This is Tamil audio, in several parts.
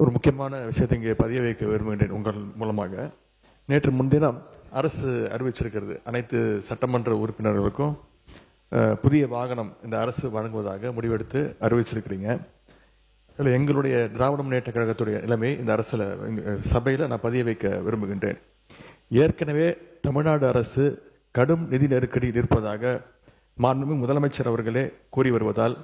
ஒரு முக்கியமான விஷயத்தை இங்கே பதிய வைக்க விரும்புகின்றேன் உங்கள் மூலமாக. நேற்று முன்தினம் அரசு அறிவிச்சிருக்கிறது, அனைத்து சட்டமன்ற உறுப்பினர்களுக்கும் புதிய வாகனம் இந்த அரசு வழங்குவதாக முடிவெடுத்து அறிவிச்சிருக்கிறீங்க. இல்லை, எங்களுடைய திராவிட முன்னேற்ற கழகத்துடைய நிலைமை இந்த அரசில் சபையில் நான் பதிய வைக்க விரும்புகின்றேன். ஏற்கனவே தமிழ்நாடு அரசு கடும் நிதி நெருக்கடியில் இருப்பதாக மாண்புமிகு முதலமைச்சர் அவர்களே கூறி வருவதால்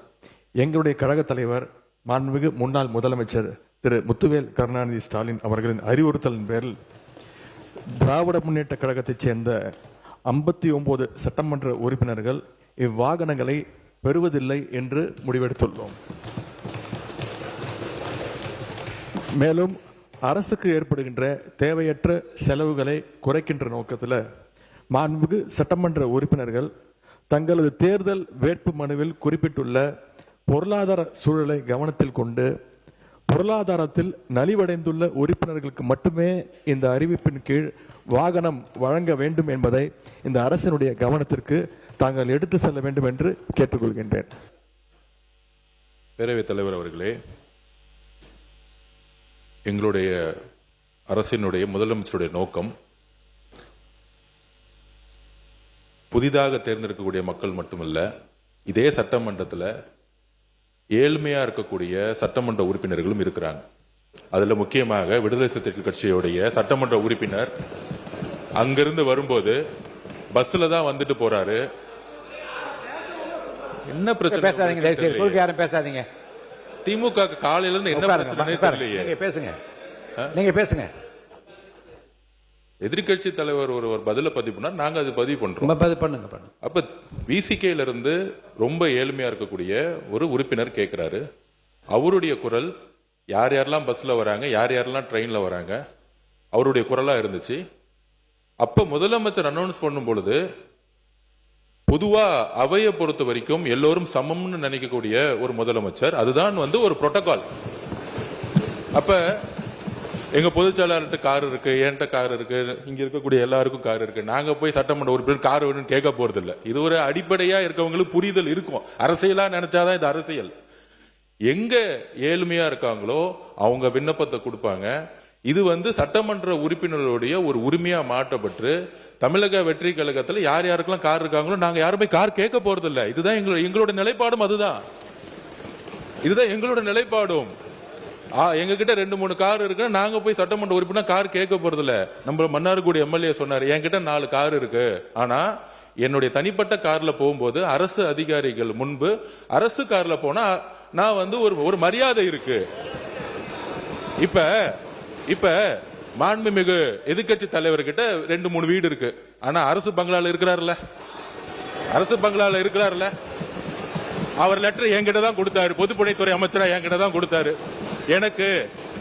எங்களுடைய கழக தலைவர் மாண்புமிகு முன்னாள் முதலமைச்சர் திரு முத்துவேல் கருணாநிதி ஸ்டாலின் அவர்களின் அறிவுறுத்தலின் பேரில் திராவிட முன்னேற்ற கழகத்தைச் சேர்ந்த 59 சட்டமன்ற உறுப்பினர்கள் இவ்வாகனங்களை பெறுவதில்லை என்று முடிவெடுத்துள்ளோம். மேலும் அரசுக்கு ஏற்படுகின்ற தேவையற்ற செலவுகளை குறைக்கின்ற நோக்கத்தில் மாண்புமிகு சட்டமன்ற உறுப்பினர்கள் தங்களது தேர்தல் வேட்பு மனுவில் குறிப்பிட்டுள்ள பொருளாதார சூழலை கவனத்தில் கொண்டு பொருளாதாரத்தில் நலிவடைந்துள்ள உறுப்பினர்களுக்கு மட்டுமே இந்த அறிவிப்பின் கீழ் வாகனம் வழங்க வேண்டும் என்பதை இந்த அரசினுடைய கவனத்திற்கு தாங்கள் எடுத்து செல்ல வேண்டும் என்று கேட்டுக்கொள்கின்றேன். பேரவைத் தலைவர் அவர்களே, எங்களுடைய அரசினுடைய முதலமைச்சருடைய நோக்கம் புதிதாக தேர்ந்தெடுக்கக்கூடிய மக்கள் மட்டுமல்ல, இதே சட்டமன்றத்தில் ஏழ்மையா இருக்கக்கூடிய சட்டமன்ற உறுப்பினர்களும் இருக்கிறாங்க. அதுல முக்கியமாக விடுதலை சிறுத்தைகள் கட்சியுடைய சட்டமன்ற உறுப்பினர் அங்கிருந்து வரும்போது பஸ்ல தான் வந்துட்டு போறாரு. என்ன பிரச்சனை? பேசாதீங்க. திமுக காலையில இருந்து என்ன பிரச்சனை தெரியலையே. நீங்க பேசுங்க. எதிர்கட்சி தலைவர் ஒரு பதில பதிவு பண்ணார், நாங்க அது பதிவு பண்றோம். பண்ணுங்க. அப்ப விசிகேல இருந்து ரொம்ப ஏழ்மையா இருக்கக்கூடிய ஒரு உறுப்பினர் கேட்கிறாரு. அவருடைய குரல் யார் யாரெல்லாம் பஸ்ல வராங்க, யார் யாரெல்லாம் ட்ரெயின்ல வராங்க, அவருடைய குரலா இருந்துச்சு. அப்ப முதலமைச்சர் அனௌன்ஸ் பண்ணும் பொழுது பொதுவா அவையை பொறுத்த வரைக்கும் எல்லோரும் சமம்னு நினைக்கக்கூடிய ஒரு முதலமைச்சர், அதுதான் ஒரு புரோட்டோகால். அப்ப எங்க பொதுச்செயலாளர்கிட்ட கார் இருக்கு, என்கிட்ட கார் இருக்கு, இங்க இருக்கக்கூடிய எல்லாருக்கும் கார் இருக்கு. நாங்க போய் சட்டமன்ற உறுப்பினர் கார் வேணும்னு கேட்க போறது இல்ல. இது ஒரு அடிப்படையா இருக்கவங்களுக்கு புரிதல் இருக்கும். அரசியலா நினைச்சாதான் இது அரசியல். எங்க ஏழ்மையா இருக்காங்களோ அவங்க விண்ணப்பத்தை கொடுப்பாங்க. இது சட்டமன்ற உறுப்பினர்களுடைய ஒரு உரிமையா மாற்றப்பட்டு தமிழக வெற்றி கழகத்துல யார் யாருக்கெல்லாம் கார் இருக்காங்களோ நாங்க யாருமே கார் கேட்க போறது இல்ல. இதுதான் எங்களோட நிலைப்பாடும். இதுதான் எங்களோட நிலைப்பாடும். எங்க கிட்ட 2-3 கார் இருக்கு, நாங்க போய் சட்டமன்ற உறுப்பினர் கார் கேட்க போறது இல்ல. நம்ம மன்னார்குடி எம்எல்ஏ சொன்னாரு, என்கிட்ட 4 கார் இருக்கு, ஆனா என்னுடைய தனிப்பட்ட கார்ல போகும்போது அரசு அதிகாரிகள் முன்பு அரசு கார்ல போனா நான் ஒரு மரியாதை இருக்கு. இப்ப மாண்புமிகு எதிர்கட்சி தலைவர்கிட்ட 2-3 வீடு இருக்கு, ஆனா அரசு பங்களால இருக்கிறாருல்ல. அவர் லெட்டர் என்கிட்ட தான் கொடுத்தாரு, பொதுப்பணித்துறை அமைச்சரா என்கிட்ட தான் கொடுத்தாரு. எனக்கு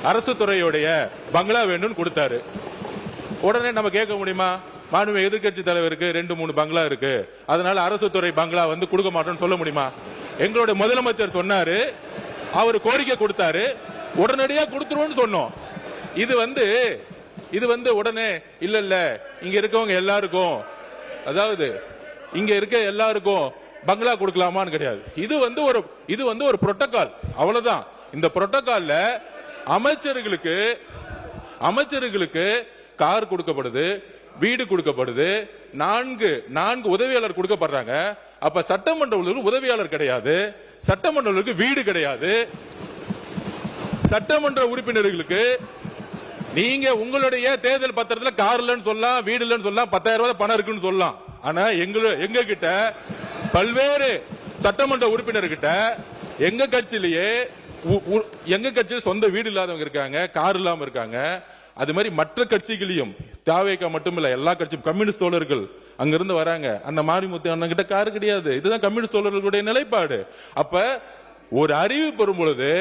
அரசு துறையுடைய பங்களா வேணும்னு கொடுத்தாரு. உடனே நம்ம கேட்க முடியுமா? மாண்புமிகு எதிர்கட்சி தலைவருக்கு 2-3 பங்களா இருக்கு, அதனால அரசு துறை பங்களா கொடுக்க மாட்டோம்னு சொல்ல முடியுமா? எங்களுடைய முதலமைச்சர் சொன்னாரு, அவர் கோரிக்கை கொடுத்தாரு, உடனடியா கொடுத்துருவோம்னு சொன்னோம். இது உடனே இல்ல இங்க இருக்கவங்க எல்லாருக்கும், அதாவது இங்க இருக்க எல்லாருக்கும் பங்களா கொடுக்கலாமான்னு கிடையாது. இது ஒரு புரோட்டோகால், அவ்வளவுதான். இந்த புரோட்டோகால்ல அமைச்சர்களுக்கு கார் கொடுக்கப்படுது, வீடு கொடுக்கப்படுது, 4 உதவியாளர் கொடுக்கப்படுறாங்க. அப்ப சட்டமன்ற உதவியாளர் கிடையாது, சட்டமன்ற வீடு கிடையாது. சட்டமன்ற உறுப்பினர்களுக்கு நீங்க உங்களுடைய தேர்தல் பத்திரத்தில் கார் இல்லைன்னு சொல்லலாம், வீடு இல்லைன்னு சொல்லலாம், 10,000 ரூபாய் பணம் இருக்குன்னு சொல்லலாம். ஆனா எங்க கிட்ட பல்வேறு சட்டமன்ற உறுப்பினர்கிட்ட எங்க கட்சியில் சொந்த வீடு இல்லாதவங்க இருக்காங்க, கார் இல்லாம இருக்காங்க. அது மாதிரி மற்ற கட்சிகளையும், தாவேகா மட்டும் இல்ல, எல்லா கட்சியும் கம்யூனிஸ்ட் தோழர்கள் அங்கிருந்து வராங்க. அந்த மாரிமுத்து அண்ணன் கிட்ட கார் கிடையாது. இதுதான் கம்யூனிஸ்ட் தோழர்களுடைய நிலைப்பாடு. அப்ப ஒரு அறிவு பெறும் பொழுது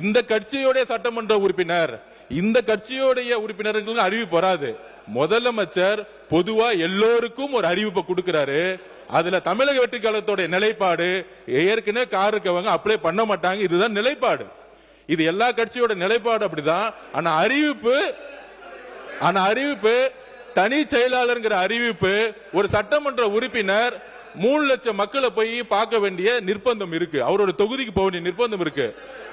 இந்த கட்சியோடைய சட்டமன்ற உறுப்பினர், இந்த கட்சியோடைய உறுப்பினர்களுக்கு அறிவிப்பு வராது. முதலமைச்சர் பொதுவா எல்லோருக்கும் ஒரு அறிவிப்பை கொடுக்கிறாரு. அதுல தமிழக வெற்றி கழகத்தோட நிலைப்பாடு, ஏற்கனவே கார் இருக்கவங்க அப்ளை பண்ண மாட்டாங்க, இதுதான் நிலைப்பாடு. இது எல்லா கட்சியோட நிலைப்பாடு அப்படிதான். ஆனா அறிவிப்பு தனி செயலாளர் அறிவிப்பு, ஒரு சட்டமன்ற உறுப்பினர் 3 லட்சம் மக்களை போய் பார்க்க வேண்டிய நிர்பந்தம் இருக்கு, அவரோட தொகுதிக்கு போக வேண்டிய நிர்பந்தம் இருக்கு.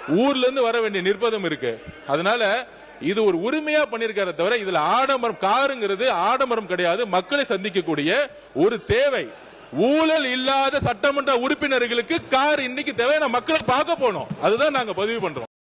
ஊர்ல இருந்து வர வேண்டிய நிர்பந்தம் இருக்கு. அதனால இது ஒரு உரிமையா பண்ணிருக்காரு தவிர இதுல ஆடம்பரம் காருங்கிறது ஆடம்பரம் கிடையாது. மக்களை சந்திக்கக்கூடிய ஒரு தேவை. ஊழல் இல்லாத சட்டமன்ற உறுப்பினர்களுக்கு கார் இன்னைக்கு தேவை. மக்களை பார்க்க போனோம். அதுதான் நாங்க பதிவு பண்றோம்.